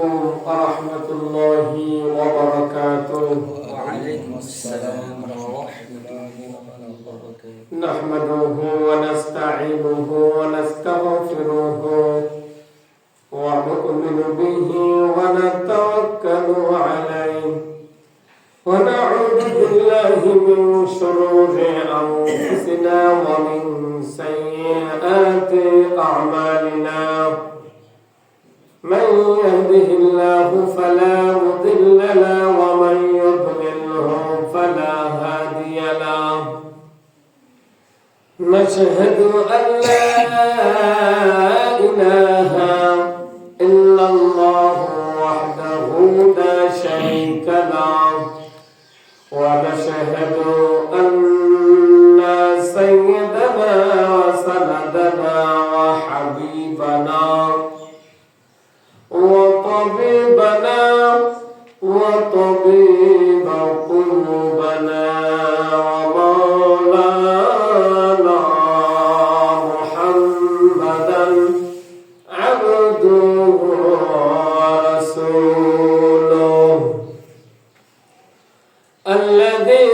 ورحمة الله وبركاته. وعليكم السلام ورحمة الله وبركاته. نحمده ونستعينه ونستغفره ونؤمن به ونتوكل عليه ونعوذ بالله من شرور أنفسنا ومن سيئات أعمالنا. من يهده الله فلا مضل له ومن يضلله فلا هادي له. نشهد أن لا إله إلا الله وحده لا شريك له ونشهد أن سيدنا وسندنا وحبيبنا وطبيبنا وطبيب قلوبنا ومولانا محمدا عبده ورسوله الذي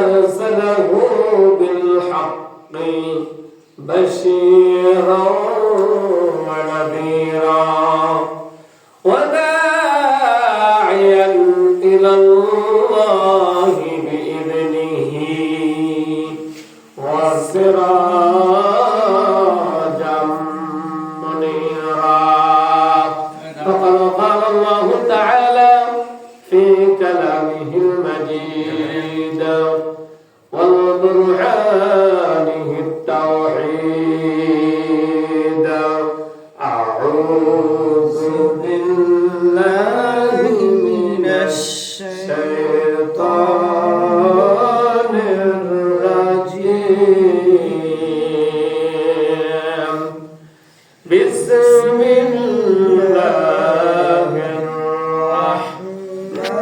أرسله بالحق بشيرا ونذيرا وداعيا إلى الله بإذنه وسراجا منيرا. فقد قال الله تعالى في كلامه المجيد والقرآنه التوحيد. أعوذ بالله من الشيطان الرجيم. بسم الله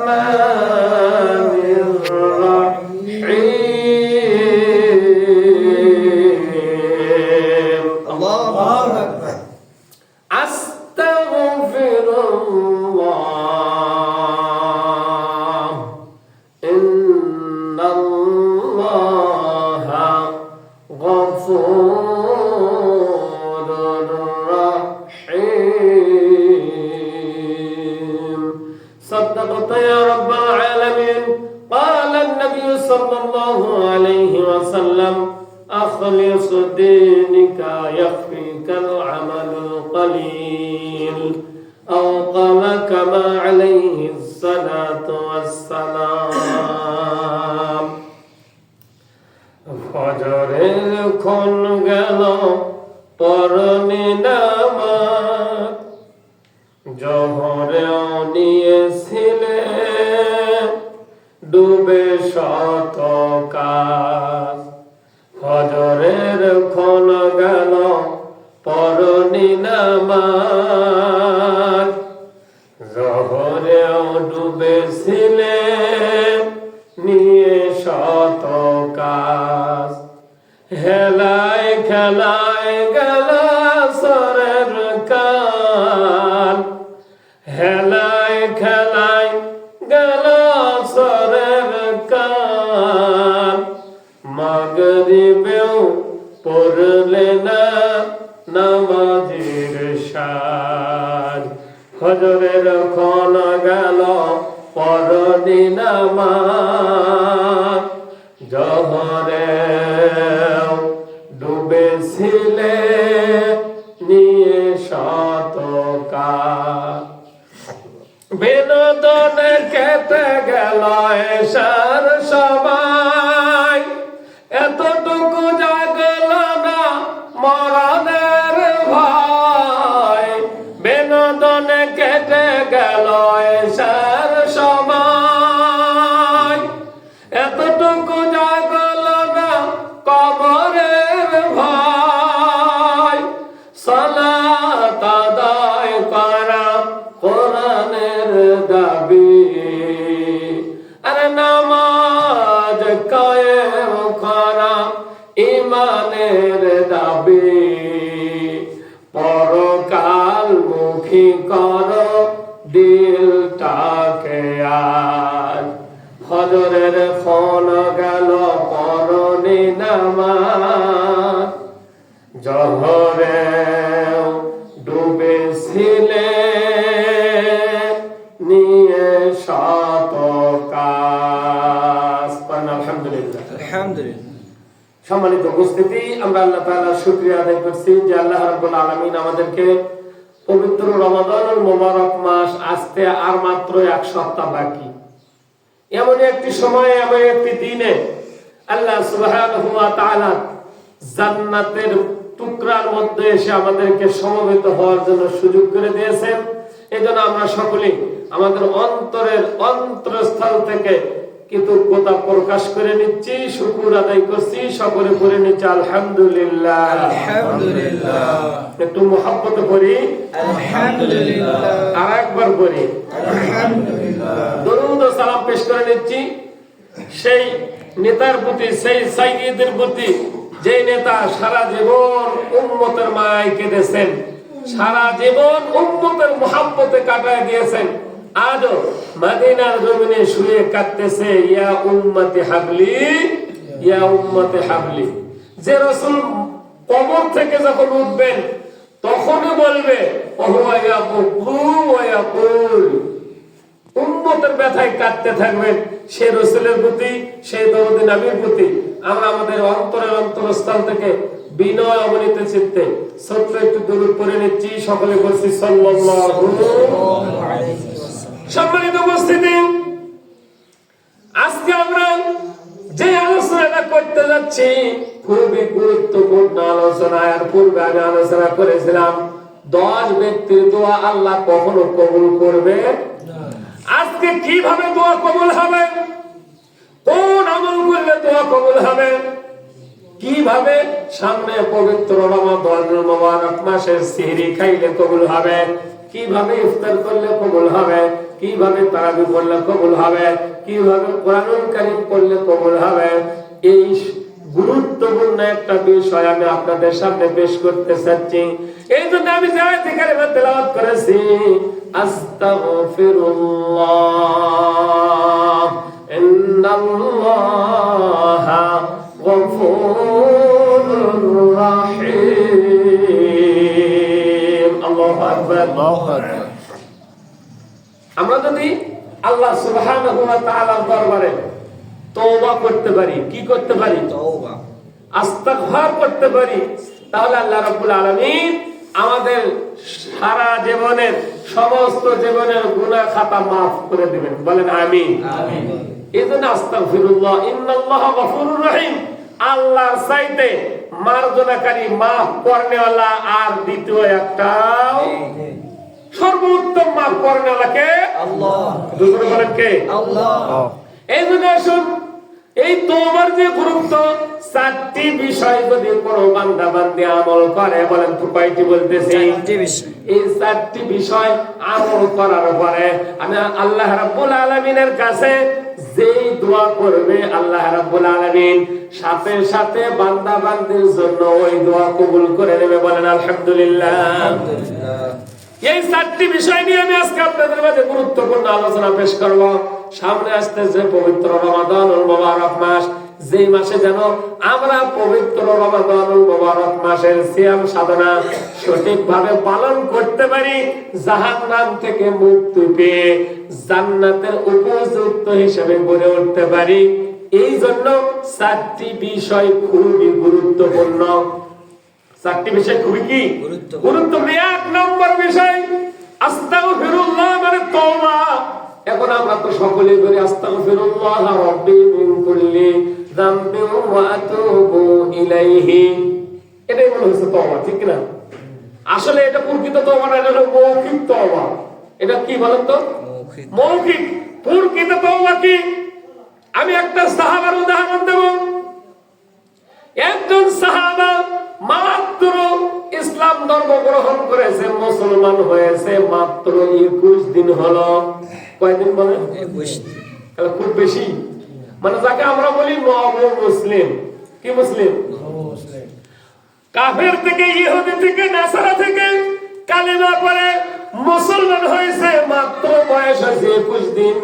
الرحمن الرحيم. الله أكبر. أستغفر الله إن الله غفور رحيم. صدقت يا رب العالمين. قال النبي صلى الله عليه وسلم أخلص دينك يكفيك العمل القليل أو قال كما عليه الصلاة والسلام. ফজরের ক্ষণ গেল পরনে নামাজ জোহরে নিয়েছিলে ডুবে শত কাজ। ফজরের ক্ষণ গেল পরনে নামাজ জোহরে ডুবেছিলে নিয়ে শত কাজ। হেলায় খেলায় গেল সরের কাল হেলায় খেলায় গেল সরের কাল। মাগরিবেও পড়লে না নামাজের সাজ। ফজরের ক্ষণ গেল পরনে নামাজ জোহরে ডুবেছিলে নিয়ে শত কাজ। বিনোদন কেটে গেল এসার সময় এতটুকু জাগল না মরণের ভয়। বিনোদন কেটে গেল এসার সময় এতটুকু জাগল না কবরের ভয়। সালাত আদায় করা কোরআনের দাবি আর নামাজ কায়েম করা ইমানের দাবি। পরকাল মুখী করো দিলটাকে আজ ফজরের ফোন গেল পরনে নামাজ জহরে ডুবেছিলে নিয়ে শত কাজ। আলহামদুলিল্লাহ। আলহামদুলিল্লাহ। সম্মানিত উপস্থিতি, আমরা আল্লাহ তাআলার শুকরিয়া আদায় করছি যে আল্লাহ রাব্বুল আলামিন আমাদেরকে পবিত্র রমাদানুল মুবারক মাস আসতে আর মাত্র এক সপ্তাহ বাকি, এমন একটি সময়ে এমন একটি দিনে আল্লাহ সুবহানাহু ওয়া তাআলা জান্নাতের টুকরার মধ্যে এসে আমাদেরকে সমবেত হওয়ার জন্য সুযোগ করে দিয়েছেন। এজন্য আমরা সকলে আমাদের অন্তরের অন্তরস্থল থেকে কৃতজ্ঞতা প্রকাশ করে নিচ্ছি, শুকর আদায় করছি, সকলে করে নিচ্ছি আলহামদুলিল্লাহ। আলহামদুলিল্লাহ। একটু মুহাব্বত করি আলহামদুলিল্লাহ। আর একবার করি আলহামদুলিল্লাহ। দরুদ ও সালাম পেশ করে নিচ্ছি সেই নেতার প্রতি, সেই সাইয়্যিদের প্রতি, যে নেতা সারা জীবন উম্মতের মায়ায় কেঁদেছেন, সারা জীবন উম্মতের মুহাব্বতে কাটায় দিয়েছেন, আজও মদিনার জমিনে শুয়ে কাঁদতেছে, ইয়া উম্মতি হাবলি, ইয়া উম্মতি হাবলি। যে রাসূল কবর থেকে যখন উঠবেন তখনই বলবে ওয়া ইয়াকুলু ওয়া ইয়াকুল, উম্মতের ব্যথায় কাঁদতে থাকবেন। সেই রাসূলের প্রতি, সেই দরদি নবীর প্রতি আমরা আমাদের অন্তরের অন্তরস্থল থেকে বিনয় অবনীত চিত্তে ছোট্ট একটু দরুদ পড়ে নিচ্ছি, সকলে বলছি সাল্লাল্লাহু আলাইহি ওয়াসাল্লাম। সম্মানিত উপস্থিতি, আজকে আমরা যে আলোচনাটা করতে যাচ্ছি খুবই গুরুত্বপূর্ণ আলোচনা। আর পূর্বে আমি আলোচনা করেছিলাম 10 ব্যক্তির দোয়া আল্লাহ কখনো কবুল করবে না। আজকে কিভাবে দোয়া কবুল হবে, কোন আমল করলে দোয়া কবুল হবে, কিভাবে সামনে পবিত্র রমাদানুল মুবারক মাসের সেহরি খাইলে কবুল হবে, কিভাবে ইফতার করলে কবুল হবে, কিভাবে তারাবি পড়লে কবুল হবে, কিভাবে কোরআনুল কারীম পড়লে কবুল হবে, এই গুরুত্বপূর্ণ একটা বিষয় আমি আপনাদের সামনে পেশ করতে চাচ্ছি। এই জন্য আমি যে আয়াতে কারিমা তেলাওয়াত করেছি, আস্তাগফিরুল্লাহ ইন্নাল্লাহা গফুরুর রাহিম। আল্লাহু আকবার, আল্লাহু আকবার। আমরা যদি আল্লাহ সুবহানাহু ওয়া তাআলার দরবারে তওবা করতে পারি, কি করতে পারি? তওবা, ইস্তিগফার করতে পারি, তাহলে আল্লাহ রাব্বুল আলামিন আমাদের সারা জীবনের সমস্ত জীবনের গুনাহ খাতা maaf করে দিবেন। বলেন আমিন। আমিন। এজন্য আস্তাগফিরুল্লাহ ইন্নাল্লাহা গফুরুর রহিম, আল্লাহর চাইতে মার্জনাকারী, maaf করনেওয়ালা আর দ্বিতীয় একটাও, সর্বোত্তম maaf করনেওয়ালা কে? আল্লাহ। দুজন বলেন কে? আল্লাহ। এই জন্য আসুন, এই তওবার যে গুরুত্ব, 4টি বিষয় যদি কোনো বান্দা বান্দি আমল করে, বলেন তো কয়টি বলতেছি? 4টি বিষয়। এই 4টি বিষয় আমল করার পরে আমি আল্লাহ রাব্বুল আলামিনের কাছে যেই দোয়া করবে, আল্লাহ রাব্বুল আলামিন সাথে সাথে বান্দা বান্দির জন্য ওই দোয়া কবুল করে নেবে। বলেন আলহামদুলিল্লাহ। আলহামদুলিল্লাহ। এই 4টি বিষয় নিয়ে আমি আজকে আপনাদের মাঝে গুরুত্বপূর্ণ আলোচনা পেশ করব। সামনে আসতেছে পবিত্র রমাদানুল মুবারক মাস, যেই মাসে যেন আমরা পবিত্র রমাদানুল মুবারক মাসের সিয়াম সাধনা সঠিকভাবে পালন করতে পারি, জাহান্নাম থেকে মুক্তি পেয়ে জান্নাতের উপযুক্ত হিসেবে গড়ে উঠতে পারি। এই জন্য 4টি বিষয় খুবই গুরুত্বপূর্ণ। 4টি বিষয় খুবই কি গুরুত্বপূর্ণ। 1 নম্বর বিষয় আস্তাগফিরুল্লাহ, মানে তওবা। এখন আমরা তো সকলেই করি আস্তাগফিরুল্লাহ রাব্বি মিন কুল্লি যামবিন ওয়া আতুবু ইলাইহি, এটাই মনে হচ্ছে তওবা, ঠিক না? আসলে এটা প্রকৃত তওবা না, এটা হলো মৌখিক তওবা। এটা কি বলেন তো? মৌখিক। প্রকৃত তওবা কি? আমি একটা সাহাবার উদাহরণ দেব। একজন সাহাবা মাত্র ইসলাম ধর্ম গ্রহণ করেছে, মুসলমান হয়েছে মাত্র 21 দিন হলো। কয়দিন বলেন? 21 দিন। তাহলে খুব বেশি, মানে যাকে আমরা বলি নব মুসলিম। কি মুসলিম? কাফের থেকে, ইহুদি থেকে, নাসারা থেকে কালেমা পড়ে মুসলমান হয়েছে, মাত্র বয়স হয়েছে 21 দিন।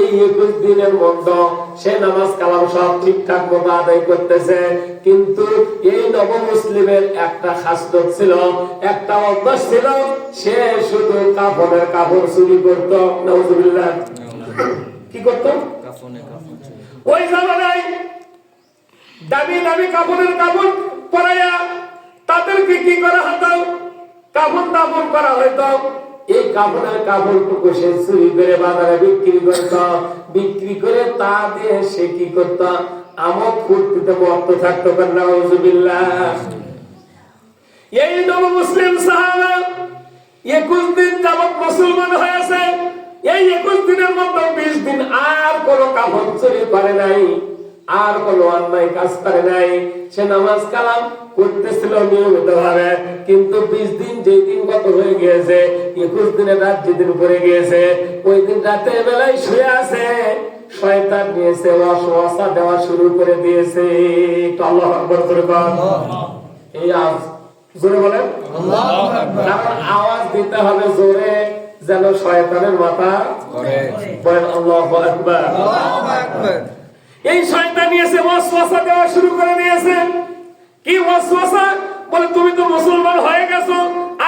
এই 21 দিনের মধ্যে সে নামাজ কালাম সব ঠিকঠাক মতো আদায় করতেছে, কিন্তু এই নব মুসলিমের একটা খাসলত ছিল, একটা অভ্যাস ছিল, সে শুধু কাফনের কাপড় চুরি করত। নাউজুবিল্লাহ। কি করত? ওই জামানায় দামি দামি কাপড়ের কাপড় পরাইয়া তাদেরকে কি করা হতো? কাপড় দাপন করা হইতো। এই কাপড়ের কাপড়টুকু সে চুরি করে বাজারে বিক্রি করত। বিক্রি করে তা দিয়ে সে কি করত? আমোদ ফুর্তিতে মত্ত থাকতো। নাউজুবিল্লাহ। এই নব মুসলিম সাহাবা 21 দিন যাবত মুসলমান হয়েছে। এই 21 দিনের মধ্যে 20 দিন আর কোন কাপড় চুরি করে নাই, আর কোন অন্যায় কাজ করে নাই। সে নামাজ কালাম করতেছিল নিয়মিত ভাবে, কিন্তু 20 দিন যেই দিন গত হয়ে গিয়েছে, 21 দিনের রাত যেদিন পড়ে গিয়েছে, ওই দিন রাতের বেলায় শুয়ে আছে, শয়তান নিয়েছে ওয়াসওয়াসা দেওয়া শুরু করে দিয়েছে। একটু আল্লাহু আকবার জোরে বলেন। এই আওয়াজ জোরে বলেন আল্লাহু আকবার। কারণ আওয়াজ দিতে হবে জোরে, যেন শয়তানের মাথা বলেন আল্লাহু আকবার। আল্লাহু আকবার। এই শয়তান নিয়েছে ওয়াসওয়াসা দেওয়া শুরু করে দিয়েছে। কি ওয়াসওয়াসা? বলে তুমি তো মুসলমান হয়ে গেছো,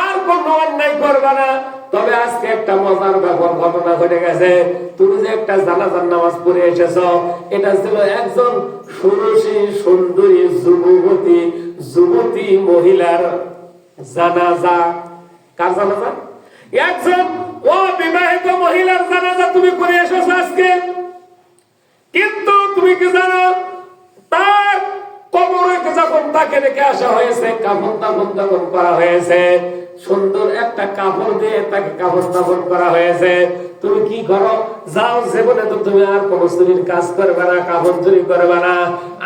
আর কোন অন্যায় করবে না। তবে আজকে একটা মজার ব্যাপার ঘটনা ঘটে গেছে। তুমি যে একটা জানাজার নামাজ পড়ে এসেছো, এটা ছিল একজন ষোড়শী সুন্দরী যুবতী মহিলার জানাজা। কার জানাজা? একজন অবিবাহিত মহিলার জানাজা তুমি পড়ে এসেছো আজকে। কিন্তু তুমি কি জানো, তার কবরে যখন তাকে রেখে আসা হয়েছে, কাফন দাফন করা হয়েছে, সুন্দর একটা কাপড় দিয়ে তাকে কাফন দাফন করা হয়েছে। তুমি কি করো? যাও, জীবনে তো তুমি আর কোন চুরির কাজ করবে না, কাফন চুরি করবে না।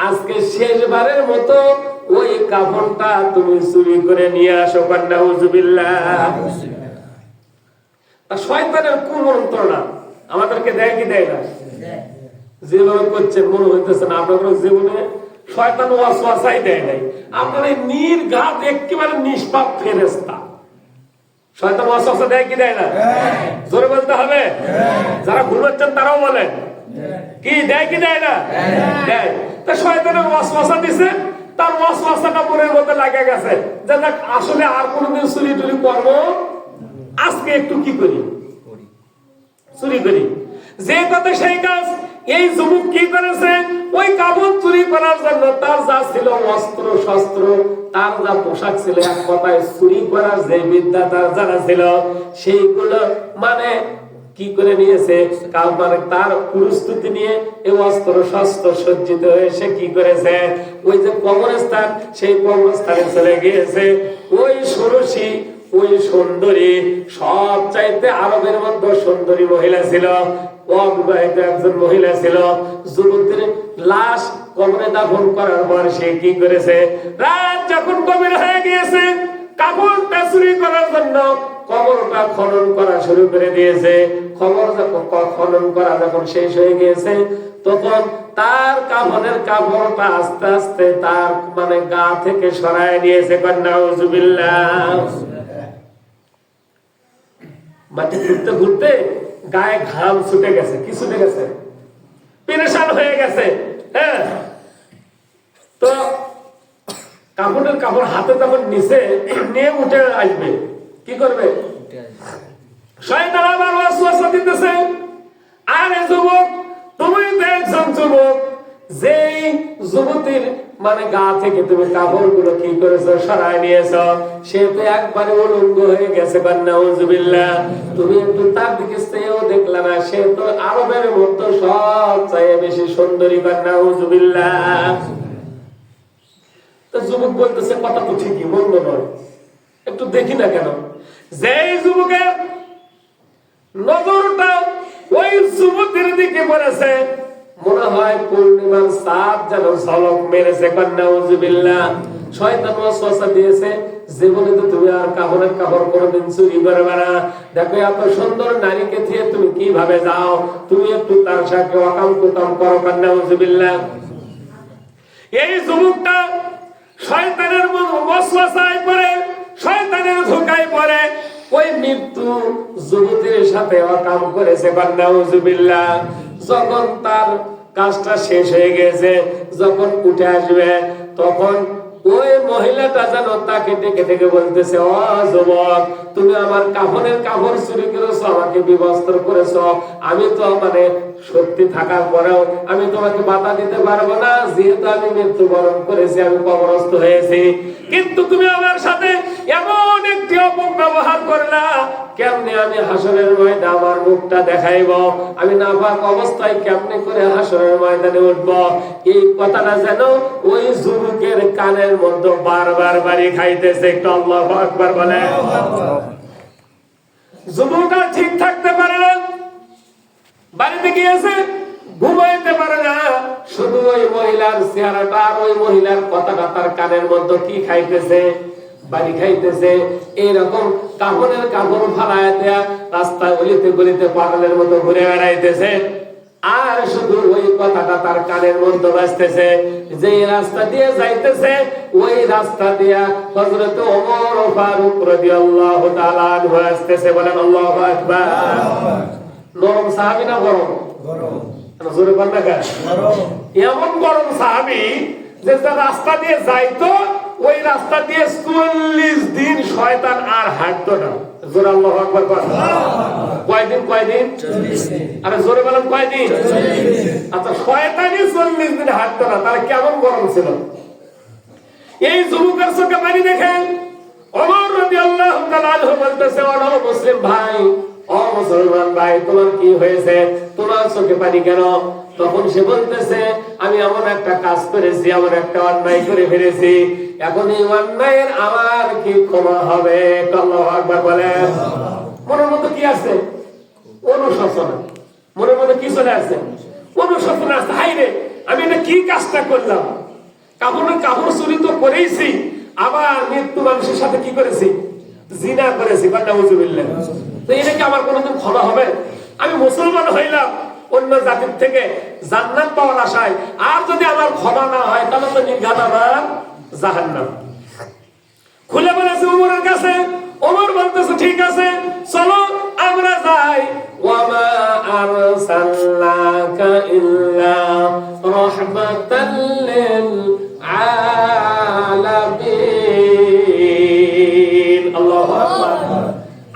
আজকে শেষবারের মতো ওই কাফনটা তুমি চুরি করে নিয়ে আসো। নাউজুবিল্লাহ। শয়তানের কুমন্ত্রণা আমাদেরকে দেয় কি দেয় না? যেভাবে করছে মনে হইতেছে না আপনাদের জীবনে শয়তান ওয়াসওয়াসাই দেয় নাই। আপনার এই নির্ঘাত একেবারে নিষ্পাপ ফেরেশতা। শয়তান ওয়াসওয়াসা দেয় কি দেয় না? জোরে বলতে হবে। যারা ঘুমাচ্ছেন তারাও বলেন, কি দেয় কি দেয় না? দেয়। তা শয়তানের ওয়াসওয়াসা দিছে, তার ওয়াসওয়াসাটা মনের মধ্যে লাগে গেছে যে আসলে আর কোনোদিন চুরি টুরি করবো, আজকে একটু কি করি, চুরি করি। যে কথা সেই কাজ। এই যুবক কি করেছে? ওই কাপড় চুরি করার জন্য তার যা ছিল অস্ত্র শস্ত্র, তার যা পোশাক ছিল, এক কথায় চুরি করার যে বিদ্যা তার জানা ছিল, সেইগুলো মানে কি করে নিয়েছে? মানে তার প্রস্তুতি নিয়ে এই অস্ত্র শস্ত্র সজ্জিত হয়ে সে কি করেছে? ওই যে কবরস্থান, সেই কবরস্থানে চলে গিয়েছে। ওই ষোড়শী, ওই সুন্দরী, সব চাইতে আরবের মধ্যে সুন্দরী মহিলা ছিল, অবিবাহিত একজন মহিলা ছিল। যুবতীর লাশ কবরে দাফন করার পর সে কি করেছে? রাত যখন গভীর হয়ে গিয়েছে, কাপড়টা চুরি করার জন্য কবরটা খনন করা শুরু করে দিয়েছে। খবর খনন করা যখন শেষ হয়ে গিয়েছে, তখন তার কাফনের কাপড়টা আস্তে আস্তে তার মানে গা থেকে সরায় নিয়েছে। নাউজুবিল্লাহ। মাটি ঘুরতে ঘুরতে গায়ে ঘাম ছুটে গেছে, কি ছুটে গেছে? পেরেশান হয়ে গেছে। হ্যাঁ, তো কাপড়ের কাপড় হাতে যখন নিচে নিয়ে উঠে আসবে, কি করবে? শয়তান আবার ওয়াসওয়াসা দিতেছে, আরে যুবক, তুমি তো একজন যুবক, যেই যুবতীর মানে গা থেকে তুমি কাপড় গুলো কি করেছো? সরাই নিয়েছো। সে তো একবারে উলঙ্গ হয়ে গেছে। নাউজুবিল্লাহ। তুমি একটু তার দিকে চেয়েও দেখলা না, সে তো আরবের মধ্যে সব চাইতে বেশি সুন্দরী। নাউজুবিল্লাহ। তো যুবক বলতেছে, কথা তো ঠিকই, মন্দ নয়, একটু দেখি না কেন? যেই যুবকের নজরটা ওই যুবতীর দিকে পড়েছে, মনে হয় পূর্ণিমার চাঁদ যেন ঝলক মেরেছে। নাউজুবিল্লাহ। শয়তান ওয়াসওয়াসা দিয়েছে, জীবনে তো তুমি আর কাপড়ের কাপড় কোনোদিন চুরি করবে না। দেখো এত সুন্দর নারীকে দিয়ে তুমি কিভাবে যাও, তুমি একটু তার সাথে অকাম কুকাম করো। নাউজুবিল্লাহ। এই যুবকটা শয়তানের ওয়াসওয়াসায় পড়ে, শয়তানের ধোঁকায় পড়ে ওই মৃত্যু যুবতীর সাথে অকাম করেছে, নাউজুবিল্লাহ। যখন তার কাজটা শেষ হয়ে গেছে, যখন উঠে আসবে, তখন ওই মহিলাটা যেন তাকে ডেকে ডেকে বলতেছে, ও যুবক, তুমি আমার কাফনের কাপড় চুরি করেছো, আমাকে বিবস্ত্র করেছো। আমি তো শক্তি থাকার পরেও আমি তোমাকে বাধা দিতে পারবো না, যেহেতু আমি মৃত্যুবরণ করেছি, আমি কবরস্থ হয়েছি। কিন্তু তুমি আমার সাথে এমন একটি অপব্যবহার করলা, কেমনে আমি হাসরের ময়দানে আমার মুখটা দেখাইব, আমি নাপাক অবস্থায় কেমনে করে হাসরের ময়দানে উঠব। এই কথাটা যেন ওই যুবকের কানের মধ্যে বারবার বাড়ি খাইতেছে। একটু আল্লাহু আকবার বলে। যুবক আর ঠিক থাকতে পারে না, বাড়িতে গিয়েছে, ঘুমাইতে পারে না। শুধু ওই মহিলার চেহারাটা আর ওই মহিলার কথাটা তার কানের মধ্যে কি খাইতেছে, বাড়ি খাইতেছে। এইরকম কাপড়ের কাপড় ফালায় দেয়া রাস্তায় গলিতে গলিতে পাগলের মতো ঘুরে বেড়াইতেছে। আর শুধু ওই কথাটা তার কানের মধ্যে বাজতেছে। যে রাস্তা দিয়ে যাইতেছে, ওই রাস্তা দিয়া হযরত ওমর ফারুক রাদিয়াল্লাহু তাআলা আনহু আসতেছে। বলেন আল্লাহু আকবার। নরম সাহাবী না গরম? গরম। জোরে বল না কেন? গরম। এমন গরম সাহাবী যে রাস্তা দিয়ে যাইতো, ওই রাস্তা দিয়ে 40 দিন শয়তান আর হাঁটতো না। জোরে আল্লাহু আকবার বল। কয়দিন? 40 দিন। আরে জোরে বলেন কয়দিন? 40 দিন। আচ্ছা, শয়তানই 40 দিন হাঁটতো না, তাহলে কেমন গরম ছিল? এই যুবকের চোখে পানি দেখেন ওমর রাদিয়াল্লাহু তাআলা আনহু বলতেছে, ও মুসলিম ভাই, ও মুসলমান ভাই, তোমার কি হয়েছে? তোমার চোখে পানি কেন? তখন সে বলতেছে, আমি এমন একটা কাজ করেছি, এমন একটা অন্যায় করে ফেলেছি, এখন এই অন্যায়ের আমার কি ক্ষমা হবে? আল্লাহু আকবার বলে। মনের মধ্যে কি আছে? অনুশোচনা। মনের মধ্যে কি চলে আসছে? অনুশোচনা আসছে। হাই রে, আমি এটা কি কাজটা করলাম? কাপড়ের কাপড় চুরি তো করেইছি, আবার মৃত্যু মানুষের সাথে কি করেছি? জিনা করেছি। নাউজুবিল্লাহ। তো এটা কি আমার কোনোদিন ক্ষমা হবে? আমি মুসলমান হইলাম অন্য জাতির থেকে জান্নাত পাওয়ার আশায়, আর যদি আমার ক্ষমা না হয় তাহলে তো নির্ঘাত আমার জাহান্নাম। খুলে বলেছে ওমরের কাছে। ওমর বলতেছে, ঠিক আছে, চলো আমরা যাই। ওয়ামা আরসালনাকা ইল্লা রাহমাতাল লিল আলামিন। আল্লাহু আকবার।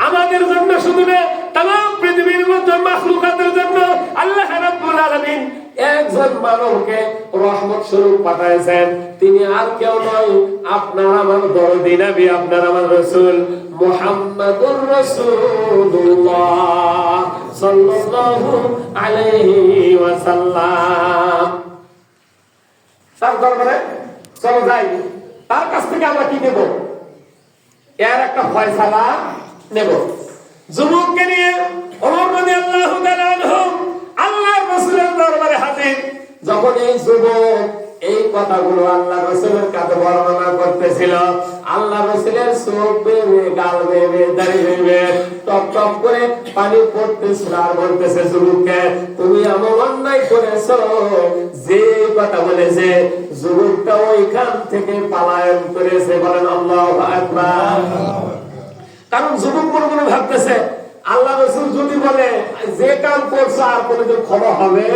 আমাদের জন্য শুধু না, तमाम পৃথিবীর মধ্যে মাখলুকাতের জন্য আল্লাহ রাব্বুল আলামিন একজন মানবকে রহমত স্বরূপ পাঠাইছেন। তিনি আর কেউ নয়, আপনার আমার দরদি নবী, আপনার আমার রাসূল মুহাম্মাদুর রাসূলুল্লাহ সাল্লাল্লাহু আলাইহি ওয়াসাল্লাম। তার দরবারে চলো যাই, তার কাছ থেকে আমরা কি নেব? এর একটা ফয়সালা নেব। যুবককে নিয়ে ওমর রাদিয়াল্লাহু তাআলা আনহু আল্লাহর রাসূলের দরবারে হাজির। যখন এই যুবক এই কথাগুলো আল্লাহর রাসূলের কাছে বর্ণনা করতেছিল, আল্লাহর রাসূলের চোখ বেয়ে, গাল বেয়ে, দাড়ি বেয়ে টপ টপ করে পানি পড়তেছিল। আর বলতেছে, যুবককে, তুমি এমন অন্যায় করেছো। যে কথা বলেছে, যুবকটা ওইখান থেকে পলায়ন করেছে। বলেন আল্লাহু আকবার। কারণ যুবক মনে মনে ভাবতেছে, আল্লাহ রাসূল যদি বলে যে কাম করছো আর কোনোদিন ক্ষমা হবে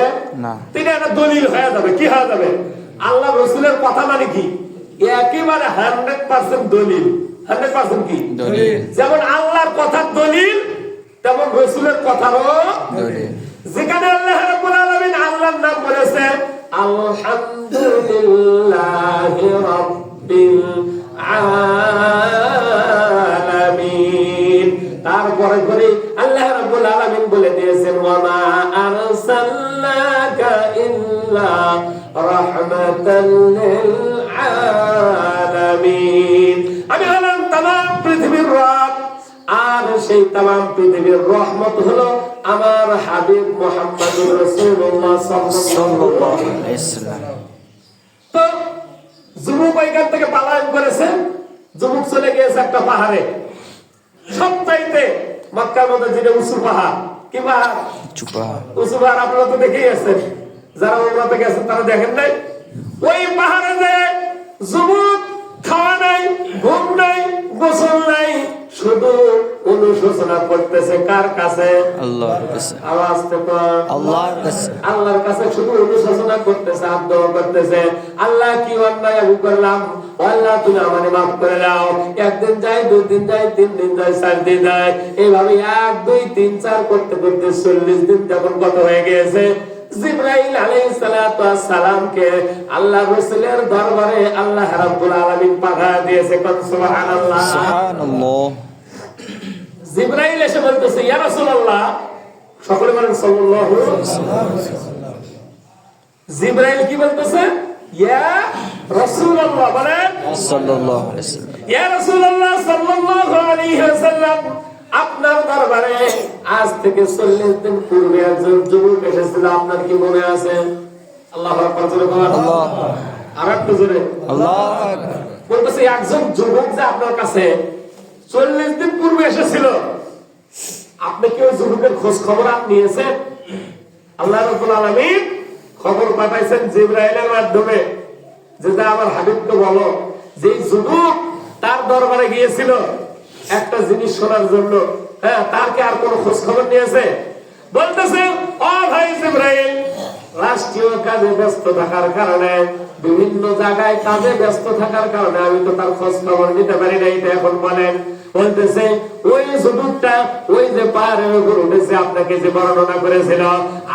না, তিনি একটা দলিল হয়ে যাবে। কি হয়ে যাবে? আল্লাহ রাসূলের কথা মানে কি? একেবারে 100% দলিল। 100% কি দলিল? যেমন আল্লাহর কথার দলিল, তেমন রাসূলের কথারও দলিল। যেখানে আল্লাহ রাব্বুল আলামিন আল্লাহর নাম বলেছেন, আলহামদুলিল্লাহি রাব্বিল আলামিন, তারপরে করে আল্লাহ রাব্বুল আলামিন বলে দিয়েছেন, ওয়া মা আরসালনাকা ইল্লা রাহমাতাল লিল আলামিন। আমি হলাম तमाम পৃথিবীর রব, আর সেই तमाम পৃথিবীর রহমত হলো আমার হাবিব মুহাম্মদুর রাসূলুল্লাহ সাল্লাল্লাহু আলাইহি ওয়াসাল্লাম। তো যুবক ওইখান থেকে পলায়ন করেছে। যুবক চলে গিয়েছে একটা পাহাড়ে। সবচাইতে মক্কার মধ্যে যেটা উঁচু পাহাড়। কি পাহাড়? উঁচু পাহাড়। আপনারা তো দেখেই আছেন, যারা উমরাতে গেছেন তারা দেখেন নাই? ওই পাহাড়ে যে যুবক খাওয়া নাই, ঘুম নাই, গোসল নাই, শুধু অনুশোচনা করতেছে কার কাছে? আল্লাহর কাছে। আওয়াজ থেকে আল্লাহর কাছে। আল্লাহর কাছে শুধু অনুশোচনা করতেছে, আর দোয়া করতেছে, আল্লাহ কি অন্যায় আমি করলাম, ও আল্লাহ তুমি আমাকে মাফ করে দাও। একদিন যায়, 2 দিন যায়, 3 দিন যায়, 4 দিন যায়, এইভাবে 1 2 3 4 করতে করতে 40 দিন যখন কত হয়ে গিয়েছে, জিবরাইল আলাইহিস সালাতু ওয়াস সালামকে আল্লাহ রাসূলের দরবারে আল্লাহ রাব্বুল আলামিন পাঠিয়ে দিয়েছে। কোন সুবহানাল্লাহ। সুবহানাল্লাহ। জিবরাইল এসে বলতেছে, ইয়া রাসূলুল্লাহ, সকলে বলেন সাল্লাল্লাহু আলাইহি ওয়াসাল্লাম। জিবরাইল কি বলতেছে? ইয়া রাসূলুল্লাহ, বলেন সাল্লাল্লাহু আলাইহি ওয়াসাল্লাম। ইয়া রাসূলুল্লাহ সাল্লাল্লাহু আলাইহি ওয়াসাল্লাম, আপনার দরবারে আজ থেকে 40 দিন পূর্বে একজন যুবক এসেছিল, আপনার কি মনে আছে? আল্লাহু আকবার, জোরে বলেন আল্লাহ। আর একটু জোরে আল্লাহু আকবার। বলতেছে, একজন যুবক যে আপনার কাছে 40 দিন পূর্বে এসেছিল, আপনি কি ওই যুবকের খোঁজ খবর নিয়েছেন? আল্লাহ রাব্বুল আলামিন খবর পাঠাইছেন জিবরাইলের মাধ্যমে, যে আমার হাবিবকে বলো যে যুবক তার দরবারে গিয়েছিল একটা জিনিস শোনার জন্য, হ্যাঁ, তার কি আর কোনো খোঁজ খবর নিয়েছে? বলতেছে, ও ভাই জিবরাইল, রাষ্ট্রীয় কাজে ব্যস্ত থাকার কারণে, বিভিন্ন জায়গায় কাজে ব্যস্ত থাকার কারণে আমি তো তার খোঁজ খবর নিতে পারি না। এটা এখন বলেন। বলতেছে, ওই যুবকটা ওই যে পাহাড়ের উপর উঠেছে, আপনাকে যে বর্ণনা করেছিল,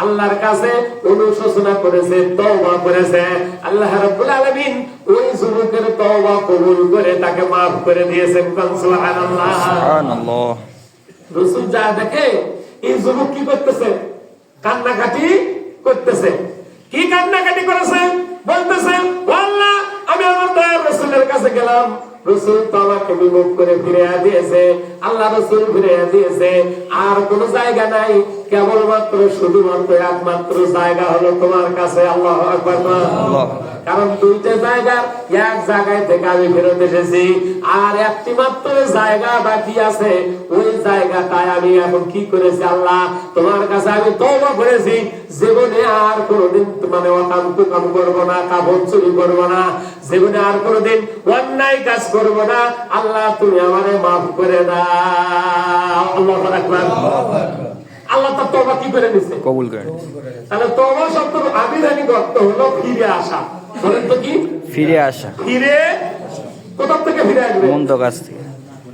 আল্লাহর কাছে অনুশোচনা করেছে, তওবা করেছে, আল্লাহ রাব্বুল আলামিন ওই যুবকের তওবা কবুল করে তাকে মাফ করে দিয়েছেন। সুবহানাল্লাহ। সুবহানাল্লাহ। রাসূল যা দেখে, এই যুবক কি করতেছে? কান্নাকাটি করতেছে। কি কান্নাকাটি করেছে? বলতেছে, ও আল্লাহ, আমি আমার দয়ার রাসূলের কাছে গেলাম, রাসূল তো আমাকে বিমুখ করে ফিরিয়ে দিয়েছে, আল্লাহ রাসূল ফিরিয়ে দিয়েছে, আর কোন জায়গা নাই, কেবলমাত্র শুধুমাত্র একমাত্র জায়গা হলো তোমার কাছে। আল্লাহু আকবার। কারণ 2টা জায়গা, এক জায়গায় থেকে আমি ফেরত এসেছি, আর একটি মাত্র জায়গা বাকি আছে, ওই জায়গাটায় আমি এখন কি করেছি? আল্লাহ তোমার কাছে আমি তওবা করেছি, জীবনে আর কোনোদিন মানে অকান্ত কাম করবো না, কাপড় চুরি করবো না, জীবনে আর কোনোদিন অন্যায় কাজ করবো না। আল্লাহ তুমি আমারে মাফ করে দাও। আল্লাহু আকবার। আল্লাহ তার তওবা কি করে নিছে? কবুল করেন। তাহলে তওবা শব্দের আবিধানিক অর্থ হলো ফিরে আসা। বলেন তো কি? ফিরে আসা। ফিরে কোথা থেকে ফিরে আসবে? মন্দ কাজ থেকে।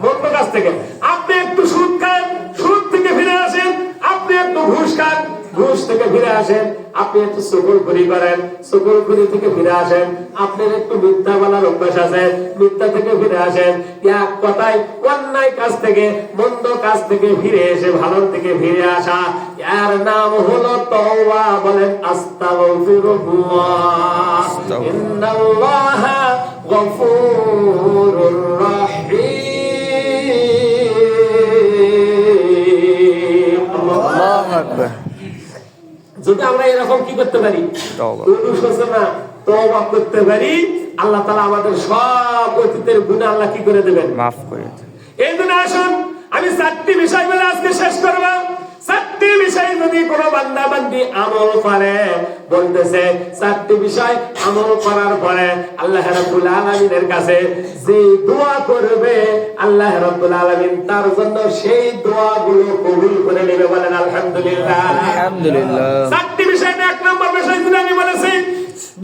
মন্দ কাজ থেকে। আপনি একটু সুদ খান, সুদ থেকে ফিরে আসেন। আপনি একটু ঘুষ খান, ঘুষ থেকে ফিরে আসেন। আপনি একটু চুগলখড়ি করেন, চুগলখড়ি থেকে ফিরে আসেন। আপনার একটু মিথ্যা বলার অভ্যাস আছে, মিথ্যা থেকে ফিরে আসেন। এক কথায় অন্যায় কাজ থেকে, মন্দ কাজ থেকে ফিরে এসে ভালোর থেকে ফিরে আসা, এর নাম হলো তওবা। বলেন আস্তাগফিরুল্লাহ, ইন্নাল্লাহা গফুরুর রাহিম। আল্লাহু আকবার। যদি আমরা এরকম কি করতে পারি? তওবা। অনুশোচনা তওবা করতে পারি, আল্লাহ তাআলা আমাদের সব অতীতের গুনাহ আল্লাহ কি করে দেবেন? মাফ করে দেন। এই জন্য আসুন, আমি 4টি বিষয় বলে আজকে শেষ করব। 4টি বিষয় যদি কোনো বান্দা বান্দি আমল করে, বলতেছে 4টি বিষয় আমল করার পরে আল্লাহ রাব্বুল আলামিনের কাছে যে দোয়া করবে, আল্লাহ রাব্বুল আলামিন তার জন্য সেই দোয়াগুলো কবুল করে নেবে। বলেন আলহামদুলিল্লাহ। আলহামদুলিল্লাহ। 4টি বিষয়, 1 নম্বর বিষয় যেটা আমি বলেছি,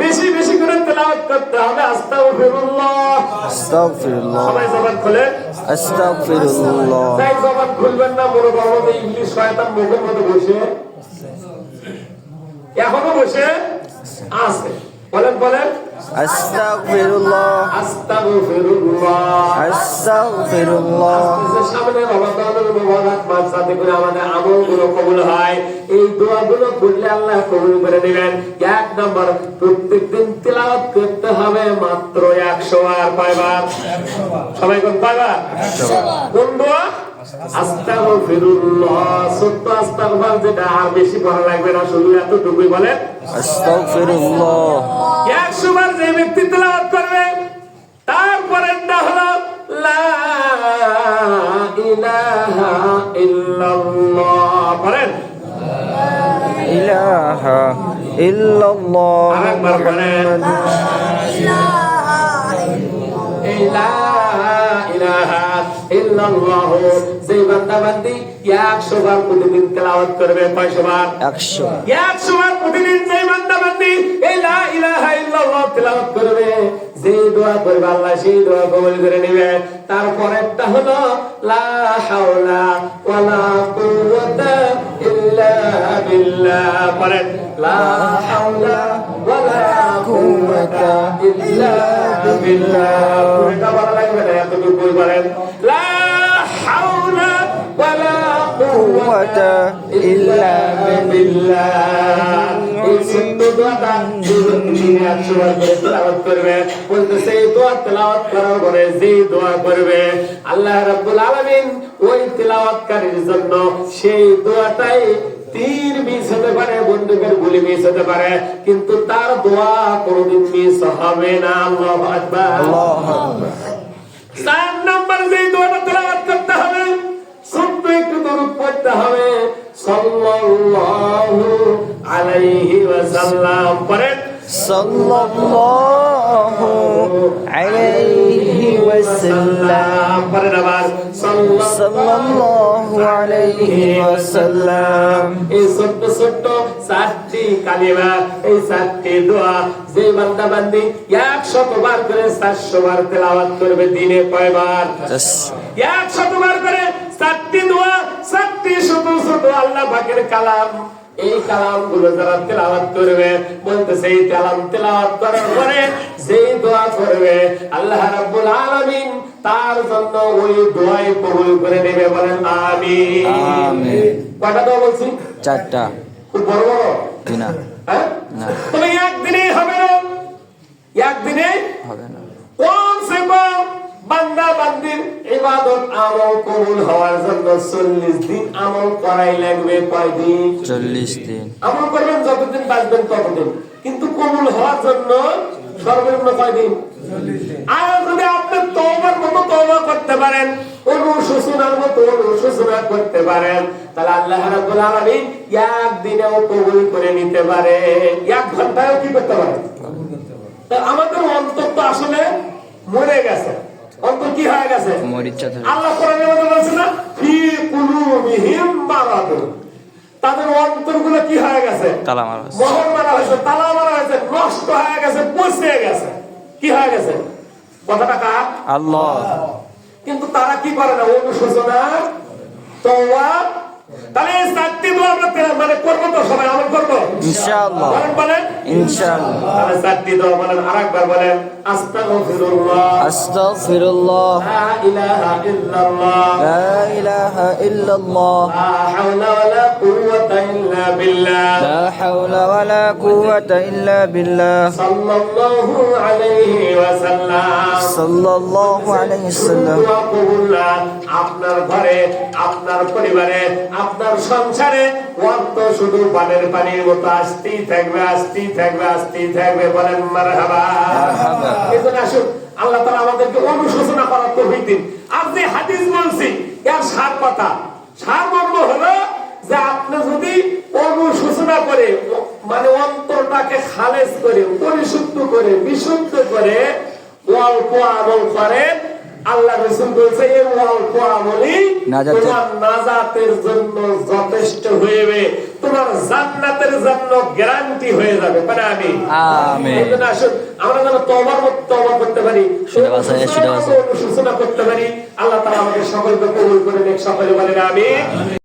বেশি বেশি করে তেলাওয়াত করতে হবে আস্তাগফিরুল্লাহ। আস্তাগফিরুল্লাহ। সবাই জবান খুলেন। আস্তাগফিরুল্লাহ। তাই জবান খুলবেন না, মনে করবো যে ইংলিশ শয়তান মুখের মধ্যে বসে, এখনো বসে আছে। বলেন বলেন আস্তাগফিরুল্লাহ। আস্তাগফিরুল্লাহ। আস্তাগফিরুল্লাহ। সামনে রমাদানের মুবারক মাস, যাতে করে আমাদের আমলগুলো কবুল হয়, এই দোয়াগুলো করলে আল্লাহ কবুল করে দিবেন। 1 নম্বর, প্রত্যেকদিন তিলাওয়াত করতে হবে মাত্র 100 বার। কয়বার? সবাই কোন কয়বার? কোন দোয়া? আস্তাগফিরুল্লাহ। ছোট্ট আস্তাগফার, যেটা আর বেশি পড়া লাগবে না, শুধু এতটুকুই বলেন আস্তাগফিরুল্লাহ। 100 বার যে ব্যক্তি তেলাওয়াত করবে, তারপরেরটা হলো লা ইলাহা ইল্লাল্লাহ। বলেন ইলাহা ইল্লাল্লাহ। আরেকবার বলেন লা ইলাহা ইল্লাল্লাহ। যে বান্দা বান্দি 100 বার প্রতিদিন তেলাওয়াত করবে, কয়শো বার? 100 100 বার প্রতিদিন যে বান্দা বান্দি এই লা ইলাহা ইল্লাল্লাহ তেলাওয়াত করবে, যে দোয়া করবে আল্লাহ সেই দোয়া কবুল করে নেবে। তারপরেরটা হলো লা হাওলা ওয়ালা কুওয়াতা ইল্লা বিল্লাহ। পরের লা হাওলা ওয়ালা কুওয়াতা ইল্লা বিল্লাহ। পুরোটা বলা লাগবে না, এতটুকু বলেন লা হাওলা ওয়ালা কুওয়াতা ইল্লা বিল্লাহ। এই ছোট্ট দোয়াটা দিনে 100 বার করে তেলাওয়াত করবে। বলতেছে এই দোয়া তেলাওয়াত করার পরে যে দোয়া করবে আল্লাহ রাব্বুল আলামিন ওই তেলাওয়াতকারীর জন্য সেই দোয়াটাই তীর মিস হতে পারে, বন্দুকের গুলি মিস হতে পারে, কিন্তু তার দোয়া কোনোদিন মিস হবে না। আল্লাহু আকবার। আল্লাহু আকবার। 4 নম্বর যে দোয়াটা তেলাওয়াত করতে হবে, ছোট্ট একটু দরুদ পড়তে হবে সাল্লাল্লাহু আলাইহি ওয়াসাল্লাম। পরে সাল্লাল্লাহু আলাইহি ওয়াসাল্লাম। পরে আবার সাল্লাল্লাহু আলাইহি ওয়াসাল্লাম। এই ছোট্ট ছোট্ট 4টি কালিমা, এই 4টি দোয়া যে বান্দা বান্দি 100 বার করে 400 বার তেলাওয়াত করবে, দিনে কয়বার? 100 বার করে 4টি দোয়া, 4টি ছোট ছোট আল্লাহ পাকের কালাম। এই কালাম গুলো যারা তেলাওয়াত করবে, বলতেছে এই কালাম তেলাওয়াত করার পরে যেই দোয়া করবে আল্লাহ রাব্বুল আলামিন তার জন্য ওই দোয়াই কবুল করে নেবে। বলেন আমিন। আমিন। কয়টা দোয়া বলছি? 4টা। খুব বড় বড় না হ্যাঁ, না তবে একদিনেই হবে না, একদিনে হবে না। কমসে কম বান্দা বান্দির ইবাদত আমল কবুল হওয়ার জন্য 40 দিন আমল করাই লাগবে। কয়দিন? 40 দিন। আমল করবেন যতদিন বাঁচবেন ততদিন, কিন্তু কবুল হওয়ার জন্য সর্বনিম্ন কয়দিন? আর যদি আপনি তওবার মতো তওবা করতে পারেন, অনুশোচনার মতো অনুশোচনা করতে পারেন, তাহলে আল্লাহ রাব্বুল আলামিন একদিনেও কবুল করে নিতে পারে, 1 ঘন্টায়ও কি করতে পারে? আমাদের অন্তর তো আসলে মরে গেছে। অন্তর কি হয়ে গেছে? মরিচা ধরে। আল্লাহ কোরআনে বলেছে না, ফি কুলুবিহিম মারাদুন। তাদের অন্তরগুলো কি হয়ে গেছে? তালা মারা আছে। মোহর মারা হয়েছে, তালা মারা হয়েছে, নষ্ট হয়ে গেছে, পচে গেছে। কি হয়ে গেছে? কথাটা কার? আল্লাহ। কিন্তু তারা কি করে না? অনুশোচনা, তওবা। তাহলে এই 4টি দোয়া আমরা মানে করব তো, সবাই আমল করব ইনশাআল্লাহ। বলেন বলেন ইনশাআল্লাহ। তাহলে 4টি দোয়া বলেন, আরেকবার বলেন আস্তাগফিরুল্লাহ আস্তাগফিরুল্লাহ। লা ইলাহা ইল্লাল্লাহ লা ইলাহা ইল্লাল্লাহ। লা হাওলা ওয়ালা কুওয়াতা ইল্লা বিল্লাহ লা হাওলা ওয়ালা কুওয়াতা ইল্লা বিল্লাহ। সাল্লাল্লাহু আলাইহি ওয়াসাল্লাম। সাল্লাল্লাহু আলাইহি ওয়াসাল্লাম। দোয়া কবুল না আপনার ঘরে, আপনার পরিবারে, আপনার সংসারে অর্থ শুধু পানের পানির মতো আসতেই থাকবে, আসতেই থাকবে, আসতেই থাকবে। বলেন মারহাবা। এজন্য আসুন আল্লাহ তাআলা আমাদেরকে অনুশোচনা করার তৌফিক দিন। আর যে হাদিস বলছি এর সার কথা, সার মর্ম হলো যে আপনি যদি অনুশোচনা করে, মানে অন্তরটাকে খালেজ করে, পরিশুদ্ধ করে, বিশুদ্ধ করে অল্প আমল করেন, আল্লাহ রাসূল বলেছে এই অল্প আমলই তোমার নাজাতের জন্য যথেষ্ট হয়ে, তোমার জান্নাতের জন্য গ্যারান্টি হয়ে যাবে। মানে আমি আমিন। এজন্য আসুন আমরা যেন তওবার মতো তওবা করতে পারি, অনুশোচনা করতে পারি। আল্লাহ তাআলা আমাদের সকলকে কবুল করে নেক। সকলে বলেন আমিন।